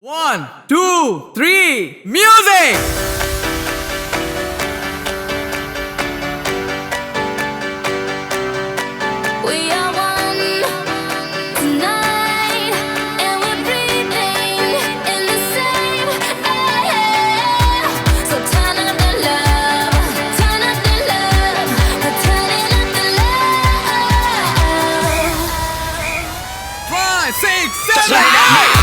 1, 2, 3, music! We are one tonight, and we're breathing in the same air. So turn up the love, turn up the love, we're turning up the love. 5, 6, 7, 8!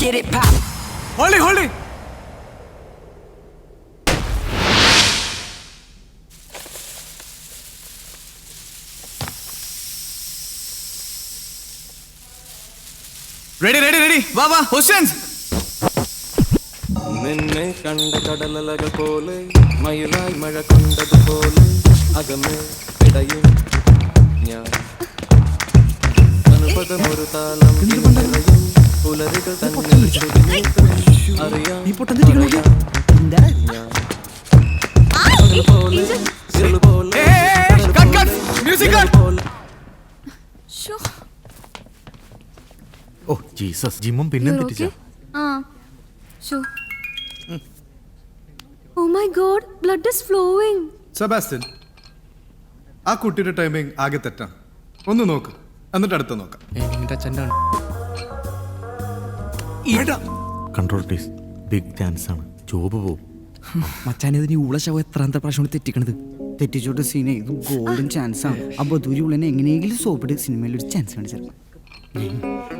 Get it pop. Hold it! Ready. വാ questions. നിന്നെ കണ്ട കടലലകൾ പോലെ മയിലായി മഴ കൊണ്ടതുപോലെ അകമേ ഇടയും ഞാൻ അനുപദമൊരു താളം ഇനിയും പുലരികൾ തന്നിൽ അറിയാം ഞാൻ പകൽ പോലെ ഇരുൾ പോലെ Cut! Music cut! പോലെ Sure. ഓ ജീസസ് ജിമ്മും പിന്നെ You're തെറ്റിച്ച okay? Sure. Oh my God, blood is flowing. Sebastian, ആ കുട്ടിയുടെ ടൈമിംഗ് ആകെ തെറ്റാണ്. ഒന്ന് നോക്ക്, എന്നിട്ട് അടുത്ത് നോക്കാം. Control please. ബിഗ് ചാൻസ് ആണ്, ജോബ് പോവും. മച്ചാനിതിന് ഉള്ള ശവം എത്രാമത്തെ പ്രാവശ്യമാണ് തെറ്റിക്കണത്. തെറ്റിച്ചോട്ട് സീനെ ഇത് ഗോൾഡൻ ചാൻസ് ആണ്. ആ ബദൂരി ഉള്ളനെ എങ്ങനെയെങ്കിലും സോപ്പിട്ട് സിനിമയിൽ ഒരു ചാൻസ് കാണിച്ചു തരണം.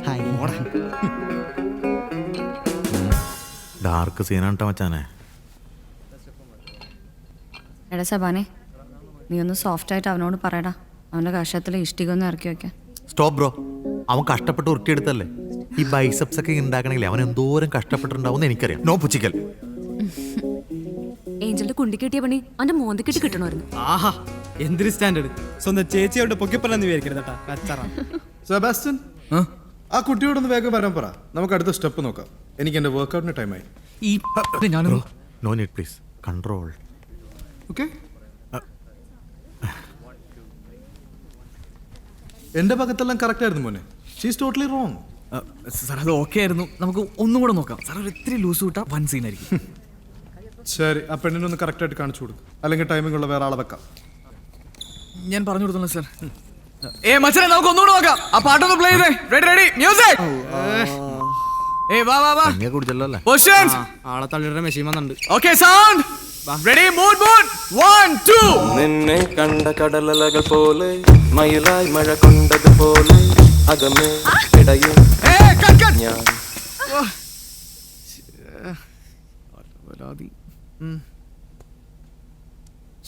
ഹായ് ഡാർക്ക് സീനാണ് മച്ചാനെ. എടാ സബാനെ, നീ ഒന്ന് സോഫ്റ്റ് ആയിട്ട് അവനോട് പറയടാ, അവന്റെ കഷത്തിൽ ഇഷ്ടിക ഒന്ന് ഇറക്കി വെക്കാൻ. സ്റ്റോപ്പ് ബ്രോ, അവൻ കഷ്ടപ്പെട്ട് ഉരുട്ടിയെടുത്തല്ലേ. ഈ ബൈസപ്സ് ഒക്കെ ഉണ്ടാക്കണമെങ്കിൽ അവൻ എന്തോരം കഷ്ടപ്പെട്ടിട്ടുണ്ടാവും എനിക്കറിയാം. നോ പുച്ചിക്കൽ. ഏഞ്ചലിന്റെ കുണ്ടി കിട്ടിയ പണി അവന്റെ മോന്തി കിട്ടി കിട്ടണമായിരുന്നു. ആഹാ, എന്തൊരു സ്റ്റാൻഡേർഡ്. സ്വന്തം ചേച്ചിയോട് പൊക്കിപ്പറന്ന് വിചാരിക്കരുതട്ടാ. സെബാസ്റ്റ്യൻ, ആ കുട്ടിയോടൊന്ന് വേഗം വരാൻ പറ. നമുക്ക് അടുത്ത സ്റ്റെപ്പ് നോക്കാം. എനിക്ക് എന്റെ വർക്ക്ഔട്ടിന് ടൈമായി. ഈ ഞാനൊരു no need please. Control. Okay, എന്റെ ഭാഗത്തെല്ലാം കറക്റ്റ് ആയിരുന്നു മോനെ. She's totally wrong. സാർ അത് ഓക്കെ ആയിരുന്നു. നമുക്ക് ഒന്നും കൂടെ നോക്കാം. സാർ ഒരു ഇത്തിരി ലൂസ് വിട്ടാ വൺ സീൻ ആയിരിക്കും. ശരി, ആ പെണ്ണിനൊന്ന് കറക്റ്റ് ആയിട്ട് കാണിച്ചു കൊടുക്കും, അല്ലെങ്കിൽ ടൈമിംഗ് ഉള്ള വേറെ ആളെ വെക്കാം. ഞാൻ പറഞ്ഞു കൊടുത്തോളൂ സാർ. മച്ചനെ നമുക്ക് ഒന്നുകൂടെ നോക്കാം. ആ പാട്ടൊന്ന് പ്ലേ ചെയ്തേ. Ready music. വാ ഭംഗിയെ കുടിച്ചല്ലോ അല്ലേ. ക്വസ്റ്റ്യൻസ്. ആളെ തള്ളിയുടെ മെഷീൻ വന്നിട്ടുണ്ട്. Okay, sound ready. മൂഡ് 1, 2. നിന്നെ കണ്ട കടലലകൾ പോലെ മയിലായി മഴ കൊണ്ടതുപോലെ അകമേ ഇടയും cut. ഞാൻ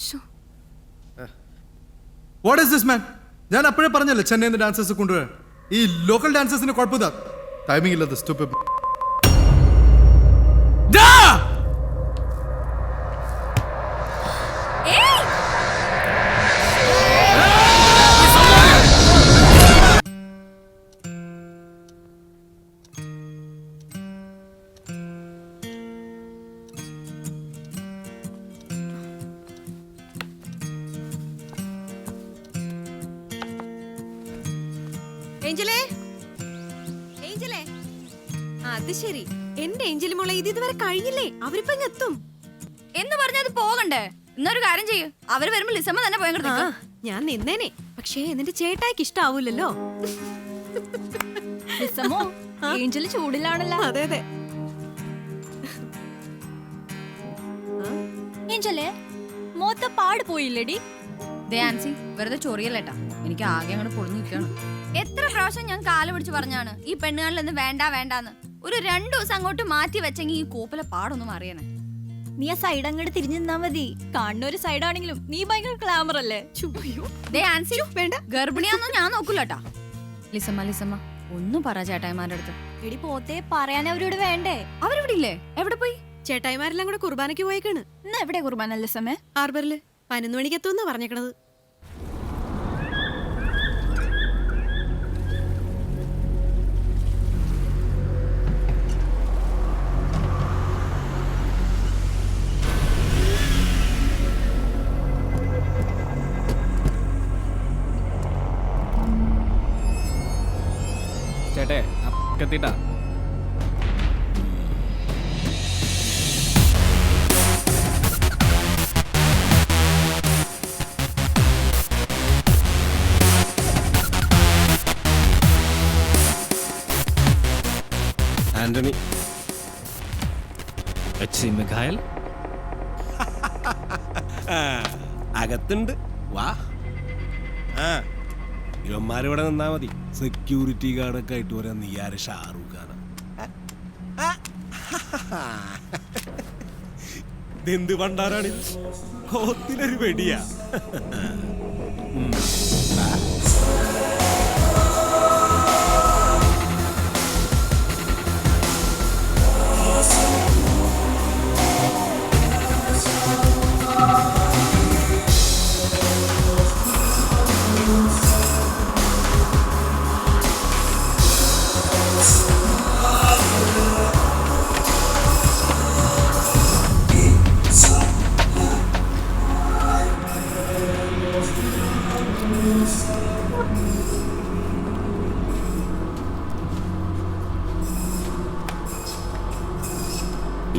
Sure. What is this man? ഞാൻ അപ്പോഴേ പറഞ്ഞല്ലേ ചെന്നൈയിൽ നിന്ന് ഡാൻസേഴ്സ് കൊണ്ടുവരാൻ. ഈ ലോക്കൽ ഡാൻസേഴ്സിന് കുഴപ്പമില്ല, ടൈമിംഗ് ഇല്ലാത്ത stupid. ഏഞ്ചലേ, അത് ശരി. എന്റെ ഏഞ്ചലി മോളെ, ഇത് ഇതുവരെ കഴിഞ്ഞില്ലേ? അവരിപ്പോ എത്തും എന്ന് പറഞ്ഞത് പോകണ്ടേ? എന്നൊരു കാര്യം ചെയ്യ്, അവര് വരുമ്പോ ലിസമ്മ തന്നെ പോയി ആ, ഞാൻ നിന്നേനെ. പക്ഷേ എന്നിട്ട് ചേട്ടായിക്ക് ഇഷ്ടാവൂലല്ലോ. ലിസമ്മോ, ഏഞ്ചല് ചൂടിലാണല്ലോ. അതെ. ഏഞ്ചലേ, മോത്ത പാട് പോയില്ലടി. ആൻസി, വെറുതെ ചൊറിയല്ലേട്ടാ, എനിക്ക് ആകെ അങ്ങോട്ട് പൊളിഞ്ഞു നിൽക്കണം. എത്ര പ്രാവശ്യം ഞാൻ കാല് പിടിച്ച് പറഞ്ഞാണ് ഈ പെണ്ണുകാരിലൊന്നും വേണ്ടാന്ന്. ഒരു 2 ദിവസം അങ്ങോട്ട് മാറ്റി വെച്ചെങ്കിൽ ഈ കോപ്പിലെ പാടൊന്നും അറിയണേ. നീ ആ സൈഡ് അങ്ങോട്ട് തിരിഞ്ഞു നിന്നാ മതി. കാണുന്ന ഒരു സൈഡ് ആണെങ്കിലും നീ ഭയങ്കര ഗ്ലാമർ അല്ലേ. ആൻസി, വേണ്ട, ഗർഭിണിയാന്നും ഞാൻ നോക്കൂലട്ടാ. ലിസമ്മ ഒന്നും പറ ചേട്ടായിമാരുടെ അടുത്ത്. എടി പോത്തെ, പറയാൻ അവരോട് വേണ്ടേ? അവരിവിടെ ഇല്ലേ? എവിടെ പോയി? ചേട്ടായിമാരെല്ലാം കൂടെ കുർബാനയ്ക്ക് പോയേക്കാണ്. ഇന്ന് എവിടെ കുർബാന ലിസമ്മേ? ഹാർബറില് 11 മണിക്ക് എത്തുമെന്നാ പറഞ്ഞേക്കണത്. കേട്ടെ എത്തിട്ടാ. ആന്റണി മിഖായൽ അകത്തുണ്ട്, വാ. ആ, ഇവന്മാരിവിടെ നിന്നാ മതി. സെക്യൂരിറ്റി ഗാർഡൊക്കെ ആയിട്ട് വരാൻ നീ ആര് ഷാറൂഖ് ഖാനാ? ഇതെന്ത് പണ്ടാരാണ്? ഓത്തിനൊരു വെടിയാ.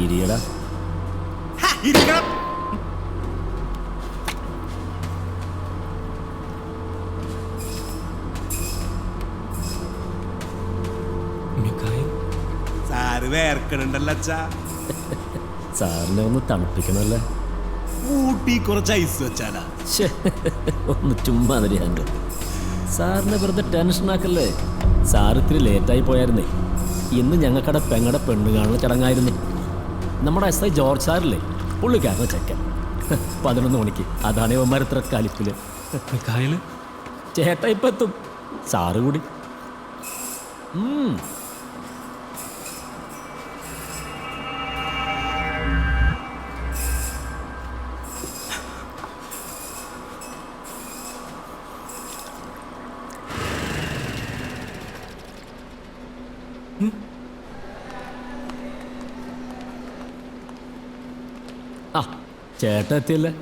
ഇരിയടാ. സാറ് വേർക്കണുണ്ടല്ലോ അച്ഛാ. സാറിനെ ഒന്ന് തണുപ്പിക്കണല്ലേ. ഊട്ടി കുറച്ച് ഐസ് വെച്ചാലാ. ഒന്ന് ചുമ്മാ തരികണ്ട്. സാറിനെ വെറുതെ ടെൻഷനാക്കല്ലേ. സാർ ഇത്തിരി ലേറ്റായി പോയായിരുന്നേ. ഇന്ന് ഞങ്ങൾക്കടെ പെങ്ങടെ പെണ്ണ് കാണുന്ന ചടങ്ങായിരുന്നു. നമ്മുടെ SI ജോർജ് സാറില്ലേ, പുള്ളിക്കാരനെ ചെക്കൻ 11 മണിക്ക്. അതാണ് ഇവന്മാർ ഇത്ര കലിപ്പില്. ചേട്ടാ ഇപ്പം എത്തും, സാറ് കൂടി. ആ, ചേട്ടൻ എത്തിയല്ലേ.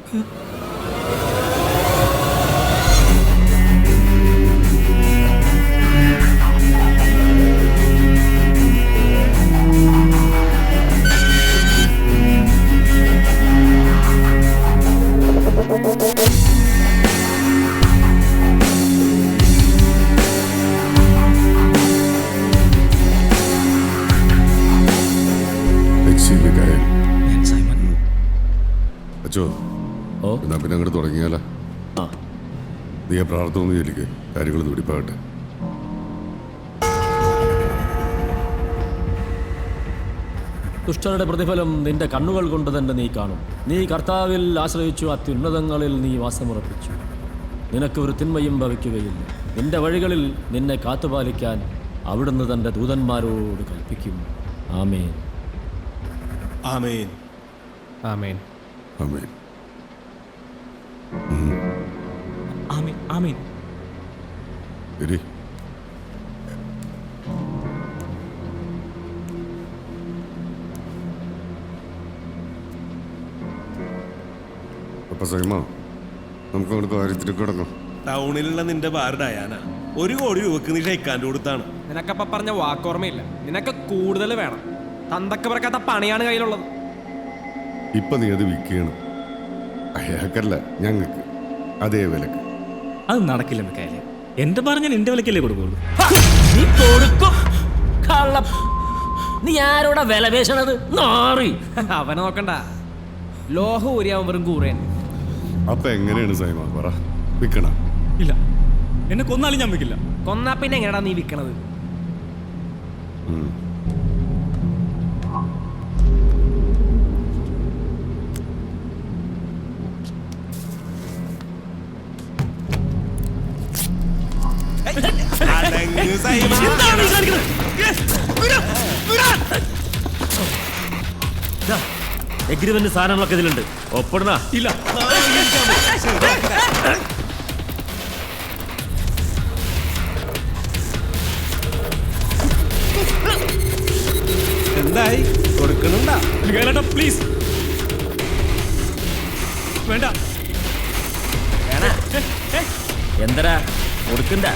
അച്ചോ, എന്നാ പിന്നെ അങ്ങോട്ട് തുടങ്ങിയാലോ? നീ ആ പ്രാർത്ഥന ഒന്ന് ചൊല്ലിക്ക്, കാര്യങ്ങൾ തുടിപ്പാകട്ടെ. ദുഷ്ടരുടെ പ്രതിഫലം നിന്റെ കണ്ണുകൾ കൊണ്ട് തന്നെ നീ കാണും. നീ കർത്താവിൽ ആശ്രയിച്ചു, അത്യുന്നതങ്ങളിൽ നീ വാസമുറപ്പിച്ചു. നിനക്ക് ഒരു തിന്മയും ഭവിക്കുകയില്ല. നിന്റെ വഴികളിൽ നിന്നെ കാത്തുപാലിക്കാൻ അവിടുന്ന് തൻ്റെ ദൂതന്മാരോട് കൽപ്പിക്കും. ആമേൻ. ആമേൻ. ആമേൻ. ആമേൻ. ആമേൻ. ആമേൻ. ശരി. അപ്പൊ സൈമ, നമുക്ക് അങ്ങോട്ട് കാര്യത്തിലേക്ക് കിടക്കാം. ടൗണിലുള്ള നിന്റെ ബാർ ഡയാന 1 കോടി രൂപക്ക് നീ ഷെയ്ക്കാൻ്റെ കൊടുത്താണ്. നിനക്കപ്പ പറഞ്ഞ വാക്കോർമ്മയില്ല. നിനക്ക് കൂടുതൽ വേണം. തന്തക്ക് പറക്കാത്ത പണിയാണ് കയ്യിലുള്ളത്. ഇപ്പൊ നീ അത് വിൽക്കുകയാണ്. അയാൾക്കല്ല, ഞങ്ങൾക്ക് അതേ വിലക്ക്. അത് നടക്കില്ല മിക്കായലെ. എന്റെ പറഞ്ഞാൽ എന്റെ വിലക്കല്ലേ കൊടുക്കുള്ളൂ. നീ കൊടുക്കും. നീ ആരോടാ വില പേശണത്? നാറി. അവനെ നോക്കണ്ട, ലോഹം ഊരിയാവും വെറും കൂറയാണ്. അപ്പൊ എങ്ങനെയാണ് സൈമ പറ, വിൽക്കണ? ഇല്ല, എന്നെ കൊന്നാലും ഞാൻ വിൽക്കില്ല. കൊന്നാ പിന്നെ എങ്ങനെയാ നീ വിൽക്കണത്? എഗ്രിമെന്റ് സാധനങ്ങളൊക്കെ ഇതിലുണ്ട്. ഒപ്പിടണ? ഇല്ല. എന്തായി, കൊടുക്കണുണ്ടാ? പ്ലീസ് വേണ്ട. എന്തരാ കൊടുക്കണ്ട?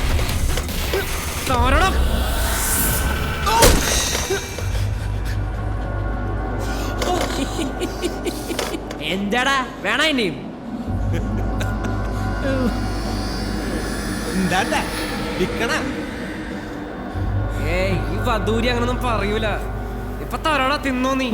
എന്താടാ വേണ ഇനിയും എന്താണ്ടാ വിക്കണ ഏയ് ഈ വധൂരി അങ്ങനൊന്നും പറയൂല ഇപ്പൊ തരോടാ തിന്നോ നീ